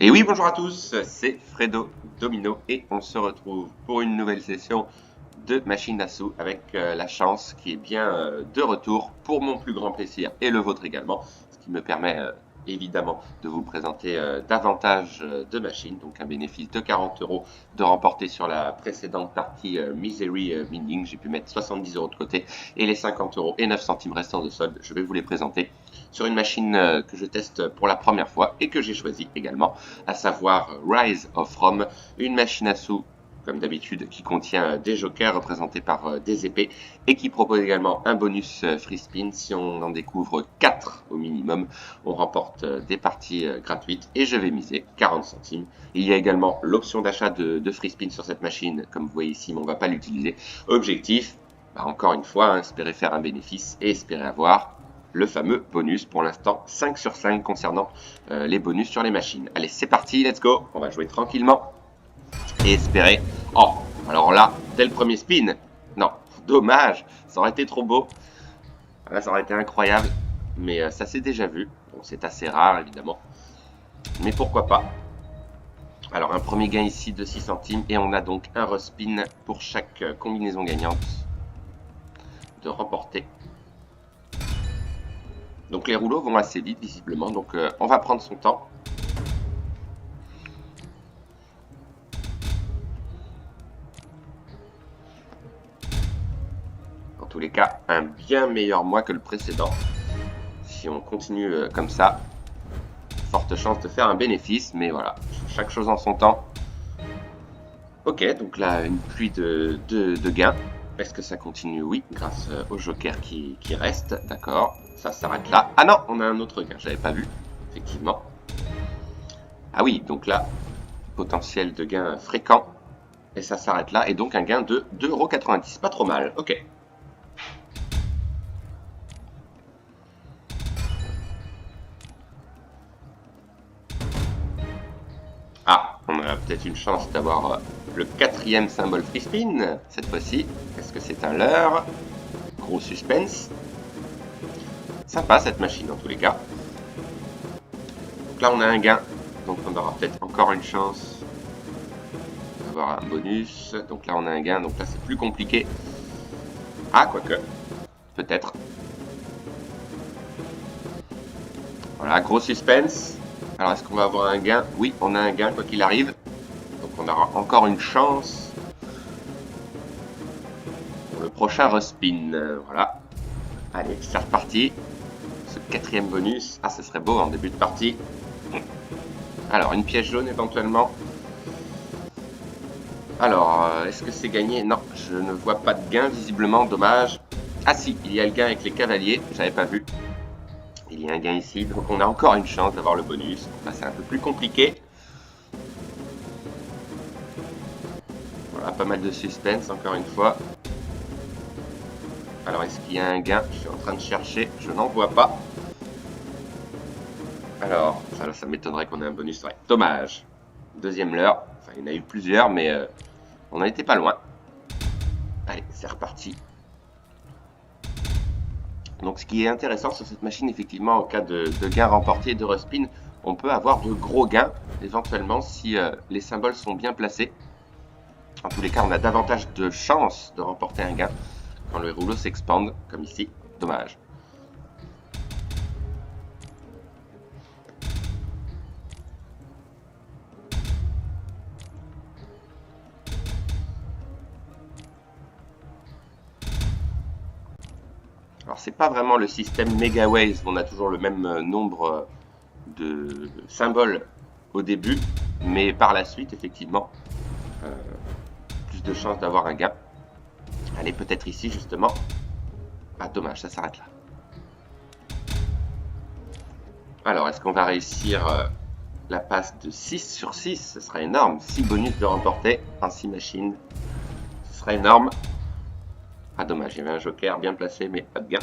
Et oui, bonjour à tous, c'est Fredo Domino et on se retrouve pour une nouvelle session de machine à sous avec la chance qui est bien de retour pour mon plus grand plaisir et le vôtre également, ce qui me permet évidemment de vous présenter davantage de machines, donc un bénéfice de 40 € de remporter sur la précédente partie Misery Mining. J'ai pu mettre 70 € de côté et les 50 € et 9 centimes restants de solde, je vais vous les présenter sur une machine que je teste pour la première fois et que j'ai choisi également, à savoir Rise of Rome, une machine à sous comme d'habitude, qui contient des jokers représentés par des épées et qui propose également un bonus free spin. Si on en découvre 4 au minimum, on remporte des parties gratuites et je vais miser 40 centimes. Il y a également l'option d'achat de free spin sur cette machine, comme vous voyez ici, mais on ne va pas l'utiliser. Objectif, encore une fois, espérer faire un bénéfice et espérer avoir le fameux bonus, pour l'instant 5 sur 5 concernant les bonus sur les machines. Allez, c'est parti, let's go, on va jouer tranquillement et espérer. Oh, alors là, dès le premier spin, non, dommage, ça aurait été trop beau. Là, ça aurait été incroyable, mais ça s'est déjà vu. Bon, c'est assez rare, évidemment, mais pourquoi pas. Alors, un premier gain ici de 6 centimes, et on a donc un respin pour chaque combinaison gagnante de remporter. Donc, les rouleaux vont assez vite, visiblement, donc on va prendre son temps. En tous les cas, un bien meilleur mois que le précédent. Si on continue comme ça, forte chance de faire un bénéfice, mais voilà, chaque chose en son temps. Ok, donc là, une pluie de gains. Est-ce que ça continue? Oui, grâce au joker qui reste, d'accord. Ça s'arrête là. Ah non, on a un autre gain, j'avais pas vu, effectivement. Ah oui, donc là, potentiel de gain fréquent. Et ça s'arrête là, et donc un gain de 2,90 €. Pas trop mal, ok. Ah, on a peut-être une chance d'avoir le 4e symbole free spin, cette fois-ci. Est-ce que c'est un leurre? Gros suspense. Sympa cette machine dans tous les cas. Donc là on a un gain, donc on aura peut-être encore une chance d'avoir un bonus. Donc là on a un gain, donc là c'est plus compliqué. Ah, quoique, peut-être. Voilà, gros suspense. Alors est-ce qu'on va avoir un gain? Oui, on a un gain quoi qu'il arrive. Donc on aura encore une chance pour le prochain respin. Voilà. Allez, c'est reparti. Ce 4e bonus. Ah, ce serait beau en début de partie. Alors, une pièce jaune éventuellement. Alors, est-ce que c'est gagné? Non, je ne vois pas de gain visiblement, dommage. Ah si, il y a le gain avec les cavaliers, j'avais pas vu. Il y a un gain ici, donc on a encore une chance d'avoir le bonus. Là, c'est un peu plus compliqué. Voilà, pas mal de suspense encore une fois. Alors, est-ce qu'il y a un gain? Je suis en train de chercher, je n'en vois pas. Alors, ça m'étonnerait qu'on ait un bonus. Ouais, dommage. Deuxième leurre. Enfin, il y en a eu plusieurs, mais on n'en était pas loin. Allez, c'est reparti. Donc, ce qui est intéressant sur cette machine, effectivement, en cas de gain remporté et de respin, on peut avoir de gros gains, éventuellement, si les symboles sont bien placés. En tous les cas, on a davantage de chances de remporter un gain quand le rouleau s'expande, comme ici. Dommage. Alors, c'est pas vraiment le système Megaways où on a toujours le même nombre de symboles au début, mais par la suite, effectivement, plus de chances d'avoir un gain. Allez, peut-être ici, justement. Ah, dommage, ça s'arrête là. Alors, est-ce qu'on va réussir la passe de 6 sur 6? Ce sera énorme. 6 bonus de remporter en 6 machines. Ce sera énorme. Ah, dommage, il y avait un joker bien placé, mais pas de gain.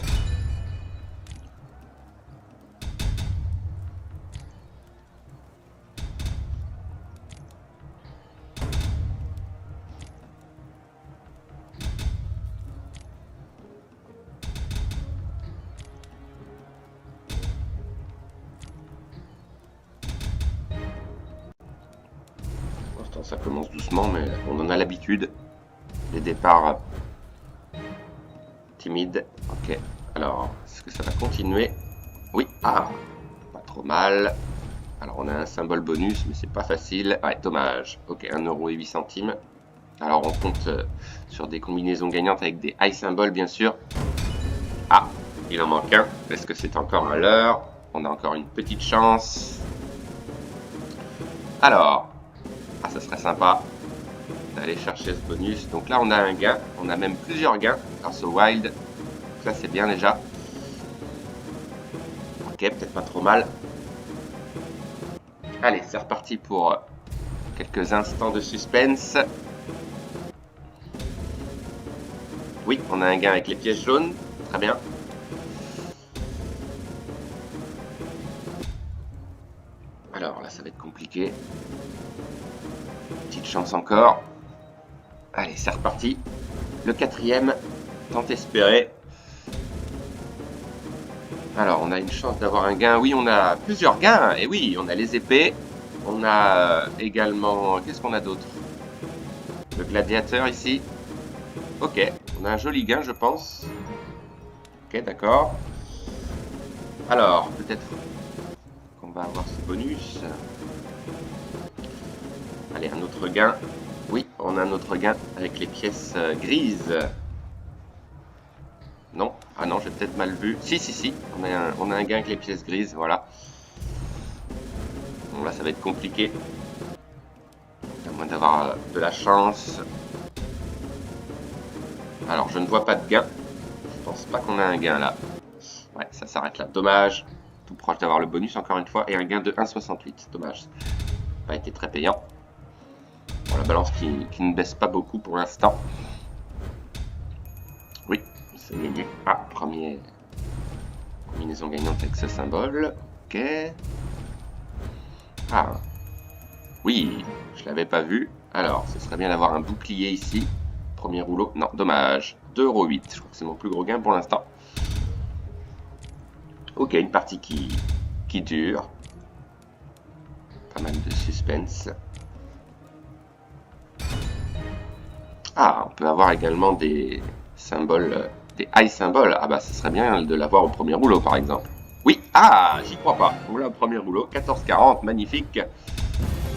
Pourtant, ça commence doucement, mais on en a l'habitude. Les départs timides. Ok. Alors, est-ce que ça va continuer? Oui. Ah, pas trop mal. Alors, on a un symbole bonus, mais c'est pas facile. Ouais, dommage. Ok, 1,08 €. Alors, on compte sur des combinaisons gagnantes avec des high symboles, bien sûr. Ah, il en manque un. Est-ce que c'est encore à l'heure? On a encore une petite chance. Alors, ah, ça serait sympa d'aller chercher ce bonus. Donc là, on a un gain. On a même plusieurs gains grâce au wild. Ça, c'est bien déjà. Ok, peut-être pas trop mal. Allez, c'est reparti pour quelques instants de suspense. Oui, on a un gain avec les pièces jaunes. Très bien. Alors là, ça va être compliqué. Petite chance encore. Allez, c'est reparti. Le quatrième, tant espéré. Alors, on a une chance d'avoir un gain. Oui, on a plusieurs gains. Et oui, on a les épées. On a également... Qu'est-ce qu'on a d'autre? Le gladiateur ici. Ok, on a un joli gain, je pense. Ok, d'accord. Alors, peut-être qu'on va avoir ce bonus. Allez, un autre gain. Oui, on a un autre gain avec les pièces grises. Non? Ah non, j'ai peut-être mal vu. Si, si, si. On a un gain avec les pièces grises, voilà. Bon, là, ça va être compliqué. À moins d'avoir de la chance. Alors, je ne vois pas de gain. Je pense pas qu'on a un gain là. Ouais, ça s'arrête là. Dommage. Tout proche d'avoir le bonus encore une fois. Et un gain de 1,68. Dommage. Ça n'a pas été très payant. Bon, la balance qui ne baisse pas beaucoup pour l'instant. Oui, c'est gagné. Ah, première combinaison gagnante avec ce symbole. Ok. Ah. Oui, je l'avais pas vu. Alors, ce serait bien d'avoir un bouclier ici. Premier rouleau. Non, dommage. 2,08 €. Je crois que c'est mon plus gros gain pour l'instant. Ok, une partie qui dure. Pas mal de suspense. Ah, on peut avoir également des symboles, des high symboles. Ah bah, ce serait bien de l'avoir au premier rouleau, par exemple. Oui, ah, j'y crois pas. Voilà au premier rouleau, 14,40, magnifique.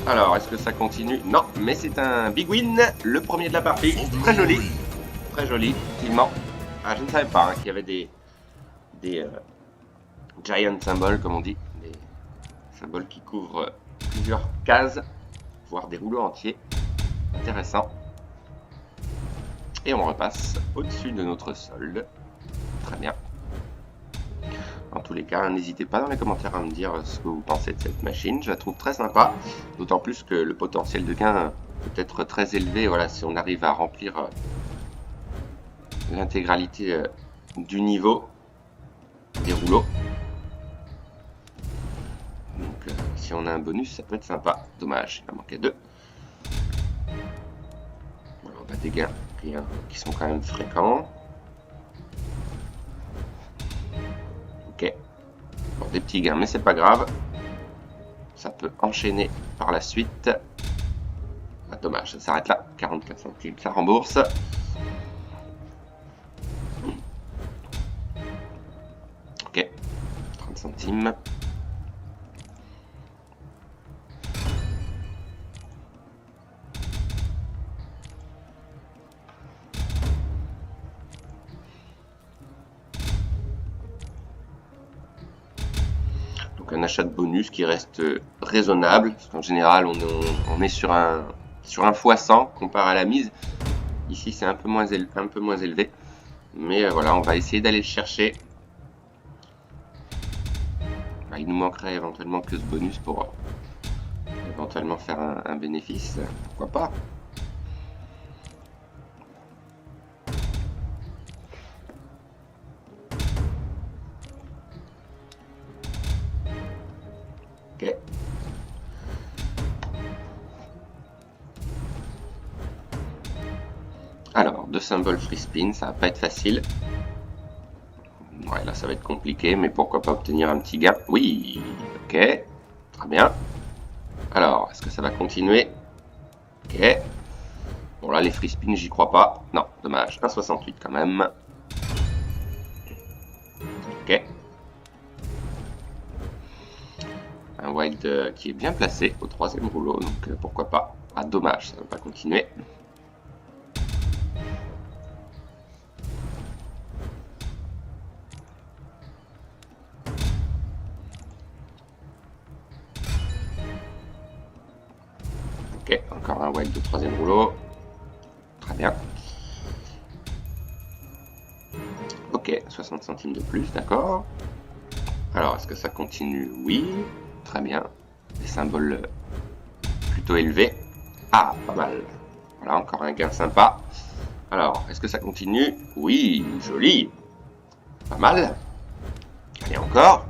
Alors, est-ce que ça continue? Non, mais c'est un big win, le premier de la partie. Très joli, effectivement. Ah, je ne savais pas qu'il y avait des giant symboles, comme on dit, des symboles qui couvrent plusieurs cases, voire des rouleaux entiers. Intéressant. Et on repasse au-dessus de notre solde. Très bien. En tous les cas, n'hésitez pas dans les commentaires à me dire ce que vous pensez de cette machine. Je la trouve très sympa, d'autant plus que le potentiel de gain peut être très élevé. Voilà, si on arrive à remplir l'intégralité du niveau des rouleaux. Donc, si on a un bonus, ça peut être sympa. Dommage, il en manquait 2. Voilà, on a des gains qui sont quand même fréquents. Ok. Bon, des petits gains, mais c'est pas grave. Ça peut enchaîner par la suite. Ah, dommage, ça s'arrête là. 44 centimes, ça rembourse. Ok. 30 centimes. Un achat de bonus qui reste raisonnable, parce qu'en général on est sur un x100 comparé à la mise. Ici c'est un peu moins élevé, mais voilà, on va essayer d'aller le chercher. Il nous manquerait éventuellement que ce bonus pour éventuellement faire un bénéfice, pourquoi pas. Ok. Alors, deux symboles free spin, ça va pas être facile. Ouais, là ça va être compliqué, mais pourquoi pas obtenir un petit gain. Oui, ok, très bien. Alors, est-ce que ça va continuer? Ok. Bon là, les free spins, j'y crois pas. Non, dommage. 1,68 quand même. Ok. Un wild qui est bien placé au 3e rouleau, donc pourquoi pas. Ah, dommage, ça ne va pas continuer. Ok, encore un wild de 3e rouleau. Très bien. Ok, 60 centimes de plus, d'accord. Alors, est-ce que ça continue? Oui, très bien. Des symboles plutôt élevés. Ah, pas mal. Voilà, encore un gain sympa. Alors, est-ce que ça continue? Oui, joli. Pas mal. Allez, encore.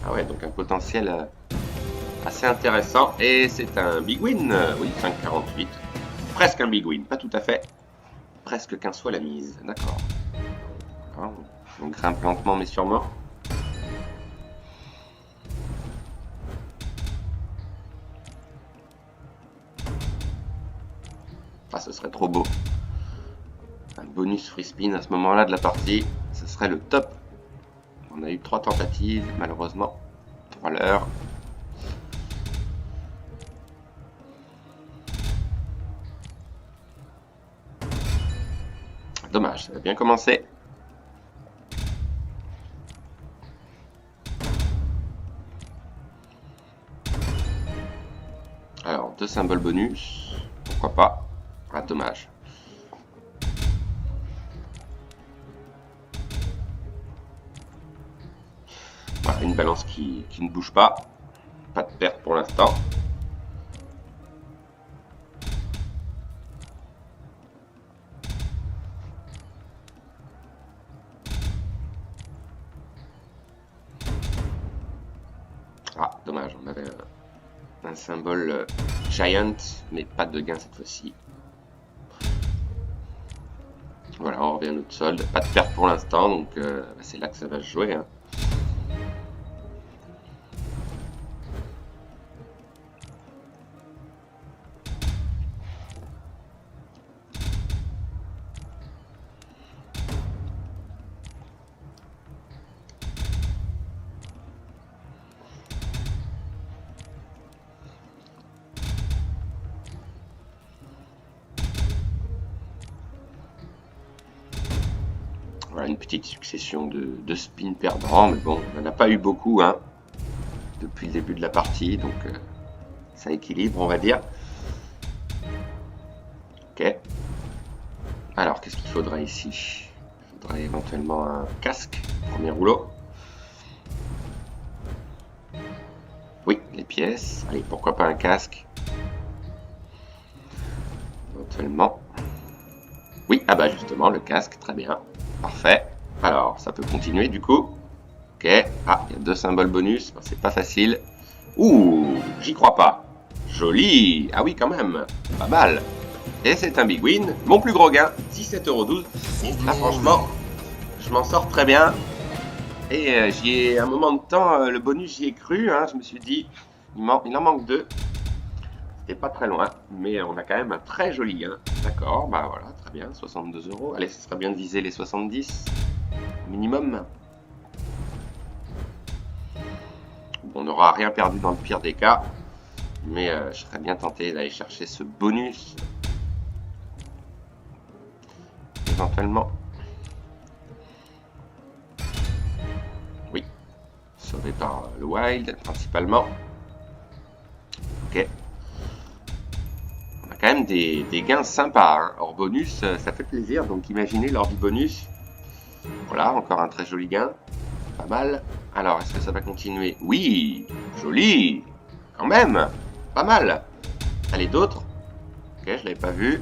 Ah ouais, donc un potentiel assez intéressant. Et c'est un big win. Oui, 5,48. Presque un big win, pas tout à fait. Presque 15 fois la mise, d'accord. On grimpe lentement mais sûrement. Ah, ce serait trop beau. Un bonus free spin à ce moment-là de la partie, ce serait le top. On a eu 3 tentatives, malheureusement. 3 leurres. Dommage, ça a bien commencé. Alors, 2 symboles bonus. Pourquoi pas? Ah, dommage. Voilà, une balance qui ne bouge pas. Pas de perte pour l'instant. Ah, dommage, on avait un symbole giant, mais pas de gain cette fois-ci. Voilà, on revient à notre solde. Pas de perte pour l'instant, donc c'est là que ça va se jouer. Hein. Voilà, une petite succession de spins perdants, mais bon, on n'en a pas eu beaucoup hein, depuis le début de la partie, donc ça équilibre, on va dire. Ok. Alors, qu'est-ce qu'il faudrait ici? Il faudrait éventuellement un casque, premier rouleau. Oui, les pièces. Allez, pourquoi pas un casque? Éventuellement. Oui, ah bah justement, le casque, très bien. Parfait. Alors, ça peut continuer du coup. Ok. Ah, il y a 2 symboles bonus. Bon, c'est pas facile. Ouh, j'y crois pas. Joli. Ah oui, quand même. Pas mal. Et c'est un big win. Mon plus gros gain, 17,12 €. Là, franchement, je m'en sors très bien. Et j'y ai un moment de temps, le bonus, j'y ai cru. Hein, je me suis dit, il en manque 2. C'était pas très loin, mais on a quand même un très joli gain. D'accord, bah voilà, très bien, 62 €. Allez, ce serait bien de viser les 70 minimum. On n'aura rien perdu dans le pire des cas, mais je serais bien tenté d'aller chercher ce bonus. Éventuellement. Oui, sauvé par le wild principalement. Ok. On a quand même des gains sympas. Hein. Hors bonus, ça fait plaisir. Donc imaginez lors du bonus. Voilà, encore un très joli gain. Pas mal. Alors, est-ce que ça va continuer? Oui, joli. Quand même, pas mal. Allez, d'autres. Ok, je l'avais pas vu.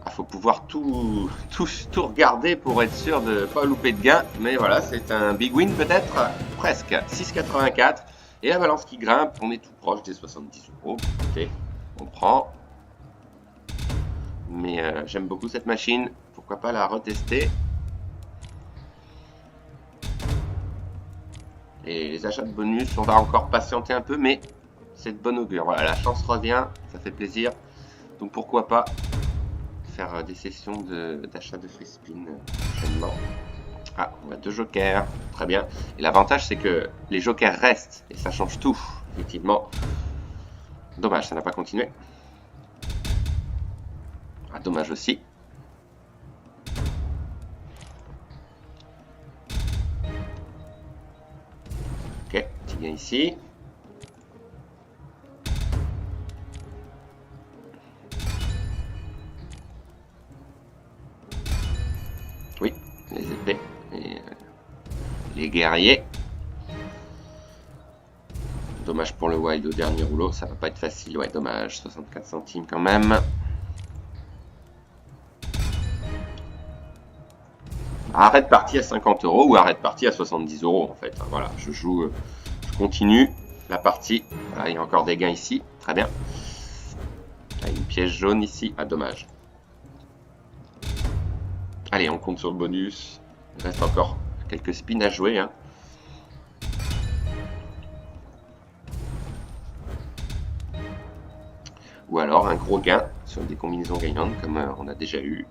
Ah, faut pouvoir tout regarder pour être sûr de ne pas louper de gain. Mais voilà, c'est un big win peut-être. Presque. 6,84. Et la balance qui grimpe, on est tout proche des 70 €. Écoutez, on prend. Mais j'aime beaucoup cette machine. Pourquoi pas la retester? Et les achats de bonus, on va encore patienter un peu, mais c'est de bon augure. Voilà, la chance revient, ça fait plaisir. Donc pourquoi pas faire des sessions d'achat de free spin prochainement. Ah, on a 2 jokers, très bien. Et l'avantage, c'est que les jokers restent, et ça change tout, effectivement. Dommage, ça n'a pas continué. Ah, dommage aussi. Ok, petit gain ici. Oui, les épées et les guerriers. Dommage pour le wild au dernier rouleau, ça va pas être facile. Ouais, dommage, 64 centimes quand même. Arrête partie à 50 € ou arrête partie à 70 € en fait. Voilà, je continue la partie. Voilà, il y a encore des gains ici, très bien. Il y a une pièce jaune ici, ah dommage. Allez, on compte sur le bonus. Il reste encore quelques spins à jouer. Hein. Ou alors un gros gain sur des combinaisons gagnantes comme on a déjà eu.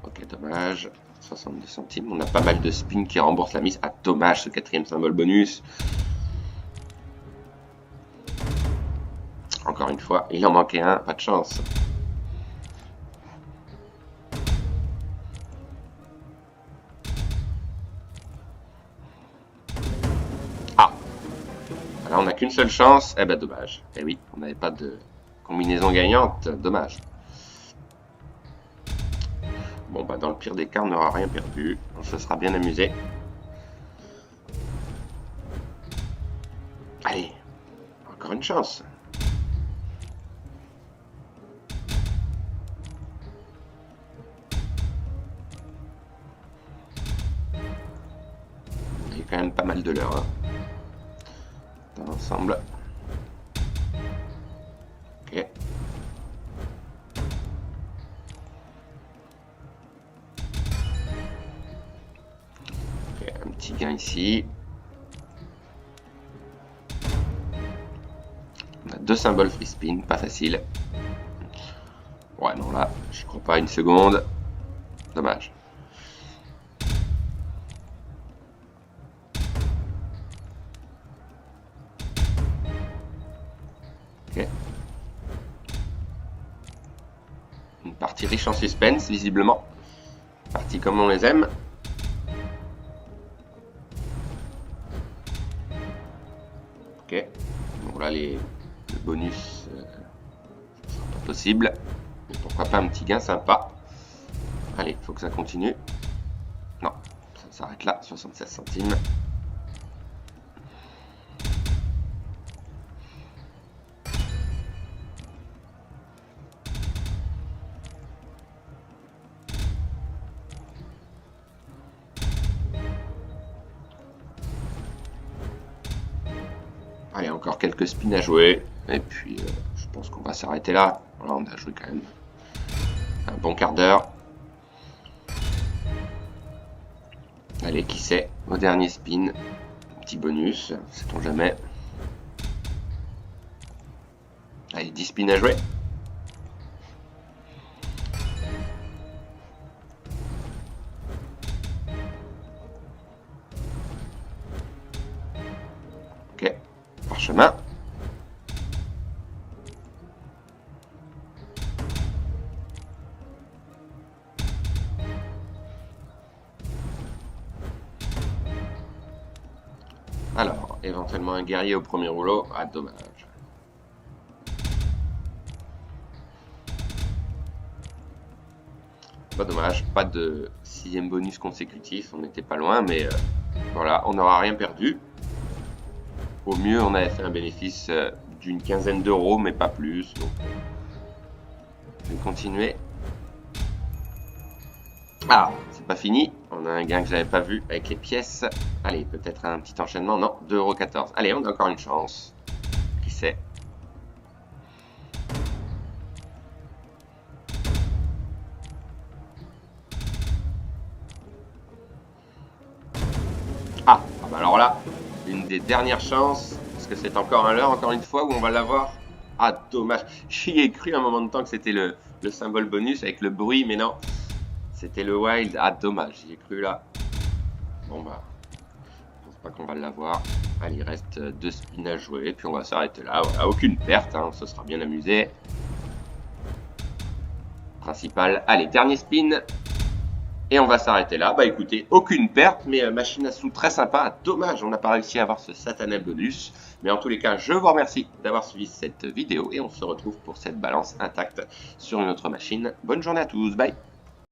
Ok, dommage. 62 centimes. On a pas mal de spins qui remboursent la mise. Ah, dommage ce 4e symbole bonus. Encore une fois, il en manquait un, pas de chance. Ah, là on n'a qu'une seule chance. Eh ben dommage. Eh oui, on n'avait pas de combinaison gagnante. Dommage. Bon bah dans le pire des cas, on n'aura rien perdu. On se sera bien amusé. Allez, encore une chance. Il y a quand même pas mal de l'heure. Hein. Dans l'ensemble. Ok. Ok, un petit gain ici. On a 2 symboles free spin, pas facile. Ouais, non, là, je crois pas une seconde. Dommage. Ok. Une partie riche en suspense, visiblement. Partie comme on les aime. Ok. Bon, là, le bonus, ce sera pas possible. Mais pourquoi pas un petit gain sympa. Allez, il faut que ça continue. Non, ça s'arrête là, 76 centimes. Allez, encore quelques spins à jouer. Et puis, je pense qu'on va s'arrêter là. Voilà, on a joué quand même un bon quart d'heure. Allez, qui sait, au dernier spin, petit bonus, sait-on jamais. Allez, 10 spins à jouer. Ok, parchemin. Alors, éventuellement un guerrier au premier rouleau. Ah, dommage. Pas dommage, pas de 6e bonus consécutif, on n'était pas loin, mais voilà, on n'aura rien perdu. Au mieux, on avait fait un bénéfice d'une quinzaine d'euros, mais pas plus. Donc, je vais continuer. Ah, c'est pas fini. On a un gain que j'avais pas vu avec les pièces. Allez, peut-être un petit enchaînement. Non, 2,14 €. Allez, on a encore une chance. Qui sait? Ah, bah alors là, Une des dernières chances. Est-ce que c'est encore un leurre, encore une fois, où on va l'avoir? Ah, dommage. J'y ai cru un moment de temps que c'était le symbole bonus avec le bruit, mais non. C'était le wild. Ah, dommage. J'y ai cru là. Bon, bah. Je pense pas qu'on va l'avoir. Allez, il reste 2 spins à jouer. Puis on va s'arrêter là. Voilà, aucune perte. Hein, on se sera bien amusé. Principal. Allez, dernier spin. Et on va s'arrêter là. Bah écoutez, aucune perte, mais machine à sous très sympa. Dommage, on n'a pas réussi à avoir ce satané bonus. Mais en tous les cas, je vous remercie d'avoir suivi cette vidéo et on se retrouve pour cette balance intacte sur une autre machine. Bonne journée à tous, bye!